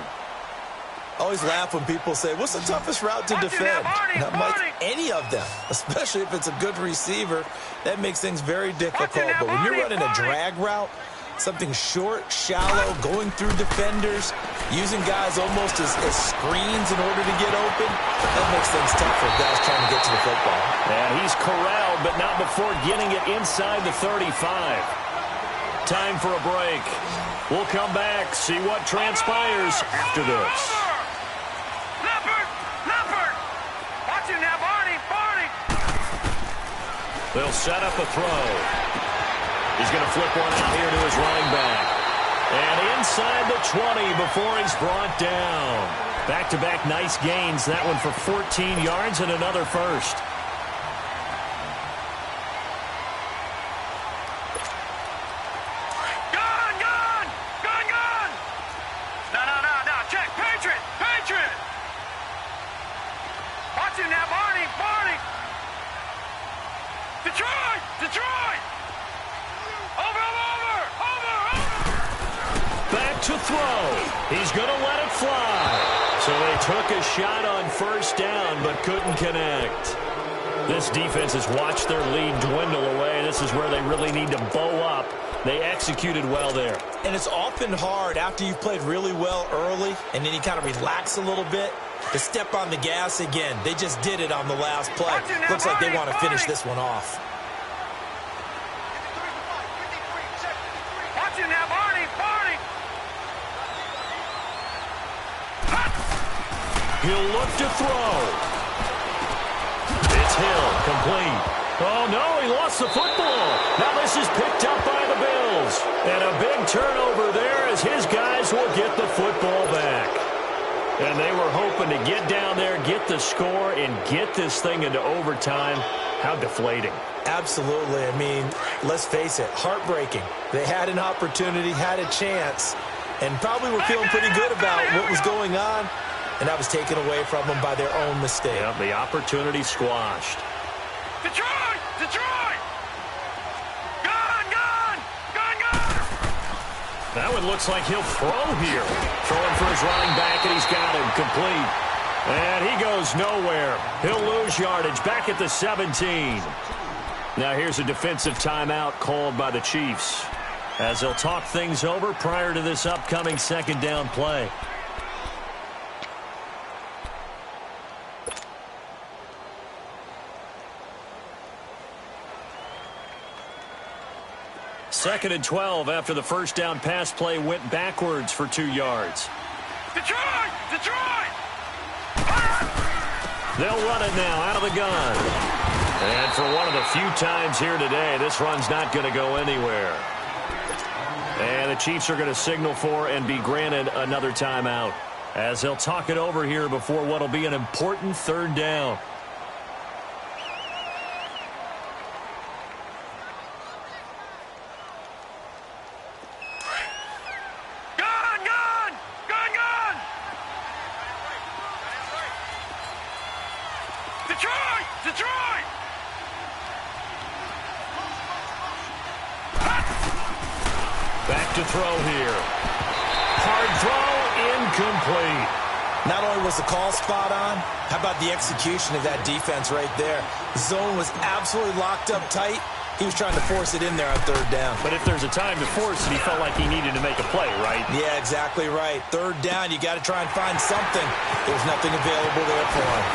I always laugh when people say, what's the toughest route to defend? And I'm like, any of them, especially if it's a good receiver. That makes things very difficult. But when you're running a drag route, something short, shallow, going through defenders, using guys almost as screens in order to get open, that makes things tough for guys trying to get to the football. And he's corralled, but not before getting it inside the 35. Time for a break. We'll come back, see what transpires after this. Leopard! Watch him now, Barney! They'll set up a throw. He's going to flip one out here to his running back. And inside the 20 before he's brought down. Back-to-back nice gains. That one for 14 yards and another first. Gun! No, check, Patriot! Watch him now, Barney! Detroit! Over! Back to throw. He's going to let it fly. So they took a shot on first down, but couldn't connect. This defense has watched their lead dwindle away. This is where they really need to bow up. They executed well there. And it's often hard after you've played really well early and then you kind of relax a little bit to step on the gas again. They just did it on the last play. Looks like they want to finish this one off. Watch him now, Barney! He'll look to throw. It's Hill, complete. Oh, no, he lost the football. Now this is picked up by the Bills. And a big turnover there as his guys will get the football back. And they were hoping to get down there, get the score, and get this thing into overtime. How deflating. Absolutely. I mean, let's face it, heartbreaking. They had an opportunity, had a chance, and probably were feeling pretty good about what was going on, and that was taken away from them by their own mistake. Yep, the opportunity squashed. Detroit! Gun! That one looks like he'll throw here. Throwing for his running back, and he's got him complete. And he goes nowhere. He'll lose yardage back at the 17. Now here's a defensive timeout called by the Chiefs as they'll talk things over prior to this upcoming second down play. Second and 12 after the first down pass play went backwards for 2 yards. Detroit! They'll run it now out of the gun. And for one of the few times here today, this run's not going to go anywhere. And the Chiefs are going to signal for and be granted another timeout as they'll talk it over here before what will be an important third down. Detroit! Back to throw here. Hard throw, incomplete. Not only was the call spot on, how about the execution of that defense right there? The zone was absolutely locked up tight. He was trying to force it in there on third down. But if there's a time to force it, he felt like he needed to make a play, right? Yeah, exactly right. Third down, you got to try and find something. There was nothing available there for him.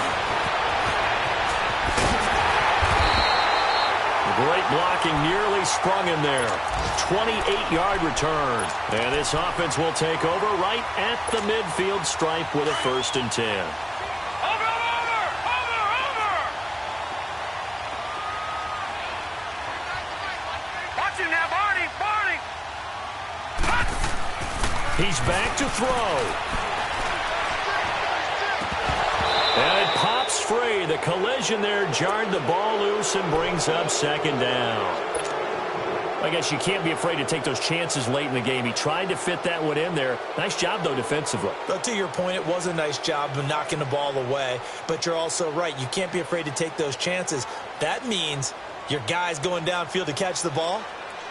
Great blocking, nearly sprung him there. 28-yard return. And this offense will take over right at the midfield stripe with a 1st and 10. Over! Watch him now, Barney! He's back to throw. And it pops free. The collision there jarred the ball loose and brings up second down. I guess you can't be afraid to take those chances late in the game. He tried to fit that one in there. Nice job, though, defensively. But to your point, it was a nice job of knocking the ball away. But you're also right. You can't be afraid to take those chances. That means your guys going downfield to catch the ball,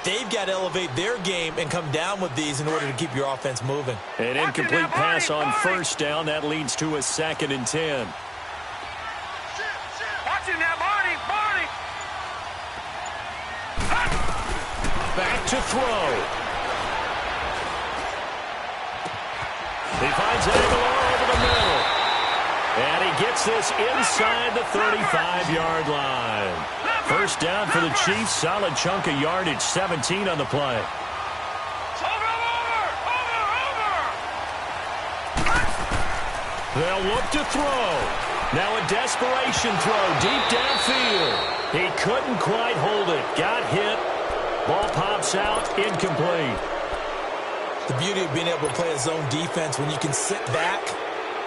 they've got to elevate their game and come down with these in order to keep your offense moving. An incomplete pass on first down. That leads to a 2nd and 10. Watching that, Barney. Back to throw. He finds Aguilar over the middle. And he gets this inside the 35-yard line. First down for the Chiefs. Solid chunk of yardage. 17 on the play. Over. They'll look to throw. Now a desperation throw deep downfield. He couldn't quite hold it. Got hit. Ball pops out, incomplete. The beauty of being able to play a zone defense when you can sit back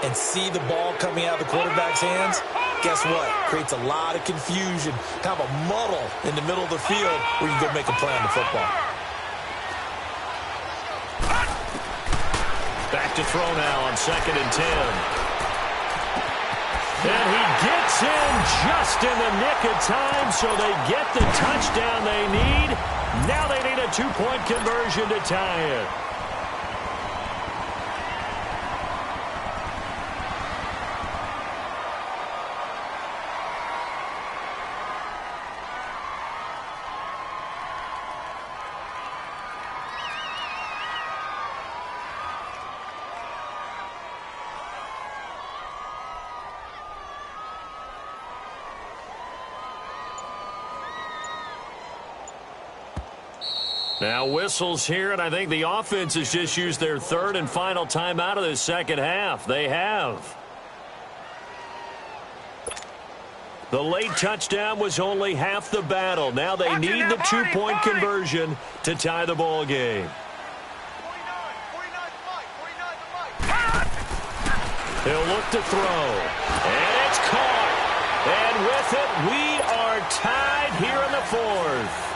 and see the ball coming out of the quarterback's hands, guess what? Creates a lot of confusion, kind of a muddle in the middle of the field where you can go make a play on the football. Back to throw now on 2nd and 10. And he gets in just in the nick of time, so they get the touchdown they need. Now they need a 2-point conversion to tie it. Now whistles here, and I think the offense has just used their 3rd and final timeout of the second half. They have. The late touchdown was only half the battle. Now they need the 2-point conversion to tie the ball game. He'll look to throw. And it's caught. And with it, we are tied here in the 4th.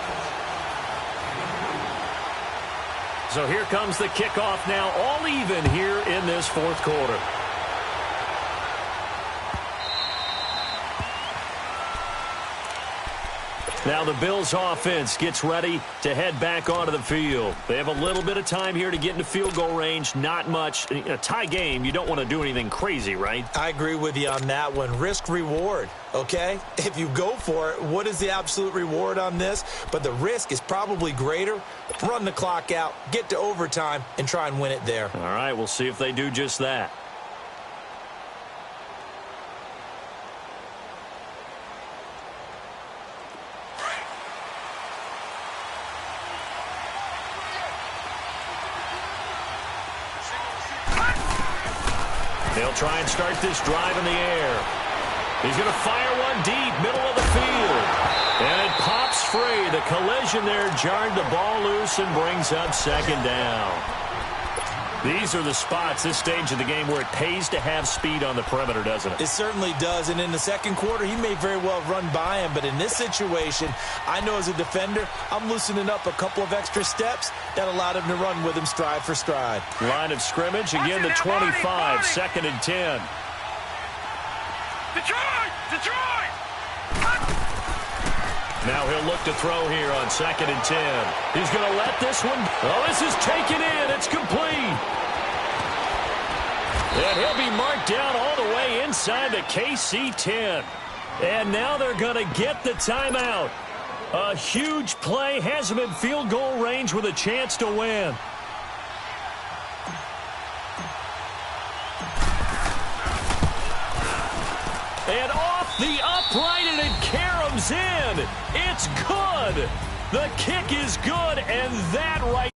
So here comes the kickoff now, all even here in this 4th quarter. Now the Bills offense gets ready to head back onto the field. They have a little bit of time here to get into field goal range, not much. In a tie game, you don't want to do anything crazy, right? I agree with you on that one. Risk-reward, okay? If you go for it, what is the absolute reward on this? But the risk is probably greater. Run the clock out, get to overtime, and try and win it there. All right, we'll see if they do just that. They'll try and start this drive in the air. He's going to fire one deep, middle of the field. And it pops free. The collision there jarred the ball loose and brings up 2nd down. These are the spots, this stage of the game, where it pays to have speed on the perimeter, doesn't it? It certainly does. And in the 2nd quarter, he may very well run by him. But in this situation, I know as a defender, I'm loosening up a couple of extra steps that allowed him to run with him stride for stride. Line of scrimmage, again the 25, 2nd and 10. Detroit! Now he'll look to throw here on 2nd and 10. He's going to let this one. Oh, this is taken in. It's complete. And he'll be marked down all the way inside the KC 10. And now they're going to get the timeout. A huge play, has him in field goal range with a chance to win. And off the upright, and it caroms in. It's good. The kick is good, and that right.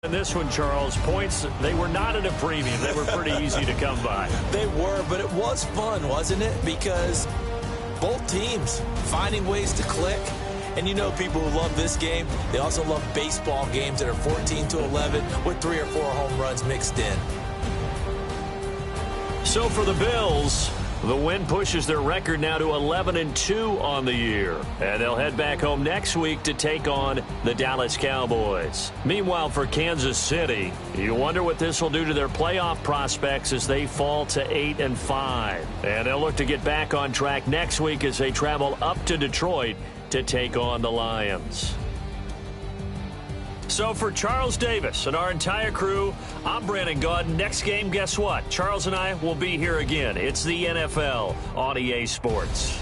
And this one, Charles, points, they were not at a premium. They were pretty easy to come by. They were, but it was fun, wasn't it? Because both teams finding ways to click. And you know people who love this game, they also love baseball games that are 14-11 with 3 or 4 home runs mixed in. So for the Bills, The win pushes their record now to 11-2 on the year. And they'll head back home next week to take on the Dallas Cowboys. Meanwhile, for Kansas City, you wonder what this will do to their playoff prospects as they fall to 8-5. And they'll look to get back on track next week as they travel up to Detroit to take on the Lions. So for Charles Davis and our entire crew, I'm Brandon Gaudin. Next game, guess what? Charles and I will be here again. It's the NFL on EA Sports.